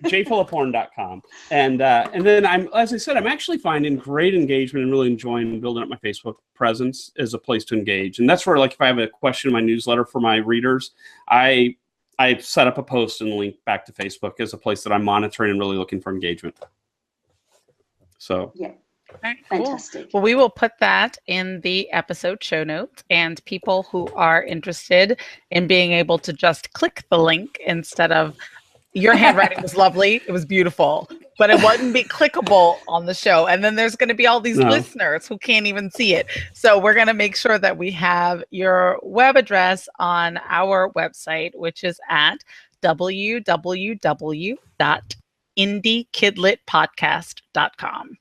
jfullofhorne.com. And then as I said, I'm actually finding great engagement and really enjoying building up my Facebook presence as a place to engage. And that's where, like, if I have a question in my newsletter for my readers, I set up a post and link back to Facebook as a place that I'm monitoring and really looking for engagement. So yeah. Right, cool. Fantastic. Well, we will put that in the episode show notes, and people who are interested in being able to just click the link instead of your handwriting was lovely. It was beautiful, but it wouldn't be clickable on the show. And then there's going to be all these listeners who can't even see it. So we're going to make sure that we have your web address on our website, which is at www.indiekidlitpodcast.com.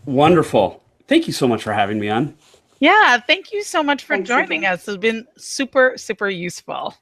Wonderful. Thank you so much for having me on. Yeah, thank you so much for joining us. It's been super, super useful.